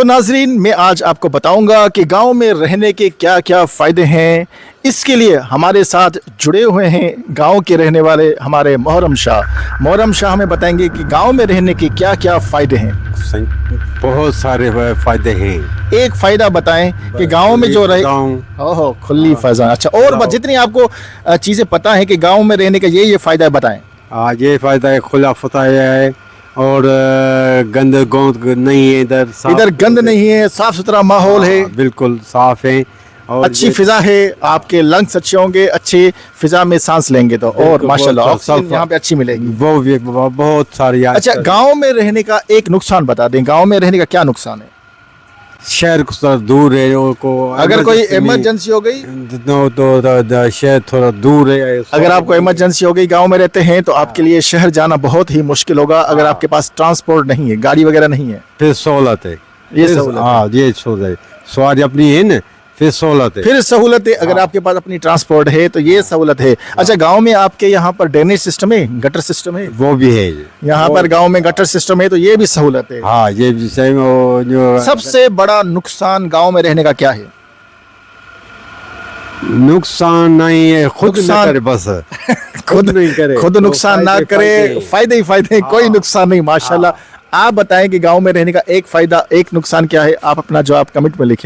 تو ناظرین میں آج آپ کو بتاؤں گا کہ گاؤں میں رہنے کے کیا کیا فائدے ہیں. اس کے لیے ہمارے ساتھ جڑے ہوئے ہیں گاؤں کے رہنے والے ہمارے محرم شاہ ہمیں بتائیں گے کہ گاؤں میں رہنے کے کیا کیا فائدے ہیں. بہت سارے فائدے ہیں. ایک فائدہ بتائیں کہ گاؤں میں جو رہے کھلی فضا. اچھا اور جتنی آپ کو چیزیں پتہ ہیں کہ گاؤں میں رہنے کا یہ فائدہ بتائیں. یہ فائدہ ہے کھلا فتح ہے اور گند گوند نہیں ہے. ادھر گند نہیں ہے, صاف ستھرا ماحول ہے, بالکل صاف ہے اور اچھی فضا ہے. آپ کے لنگس اچھے ہوں گے, اچھی فضا میں سانس لیں گے تو اور ماشاءاللہ آکسیجن یہاں پہ اچھی ملے گی. وہ بھی بہت ساری. اچھا گاؤں میں رہنے کا ایک نقصان بتا دیں. گاؤں میں رہنے کا کیا نقصان ہے؟ شہر کو تھوڑا دور ہے. اگر کوئی ایمرجنسی ہو گئی تو شہر تھوڑا دور ہے. اگر آپ کو ایمرجنسی ہو گئی گاؤں میں رہتے ہیں تو آپ کے لیے شہر جانا بہت ہی مشکل ہوگا اگر آپ کے پاس ٹرانسپورٹ نہیں ہے, گاڑی وغیرہ نہیں ہے. پھر سہولت ہے. یہ سہولت ہے. سواری اپنی ہے نا, پھر سہولت ہے. اگر آپ کے پاس اپنی ٹرانسپورٹ ہے تو یہ سہولت ہے. اچھا گاؤں میں آپ کے یہاں پر ڈرینیج سسٹم ہے, گٹر سسٹم ہے؟ وہ بھی ہے. یہاں پر گاؤں میں گٹر سسٹم ہے تو یہ بھی سہولت ہے. ہاں یہ بھی صحیح. سب سے بڑا نقصان گاؤں میں رہنے کا کیا ہے؟ نقصان نہیں ہے, خود نہ کرے بس. خود نقصان نہ کرے, فائدے ہی فائدے ہیں, کوئی نقصان نہیں. ماشاءاللہ. آپ بتائیں کہ گاؤں میں رہنے کا ایک فائدہ ایک نقصان کیا ہے؟ آپ اپنا جواب کمنٹ میں لکھیں.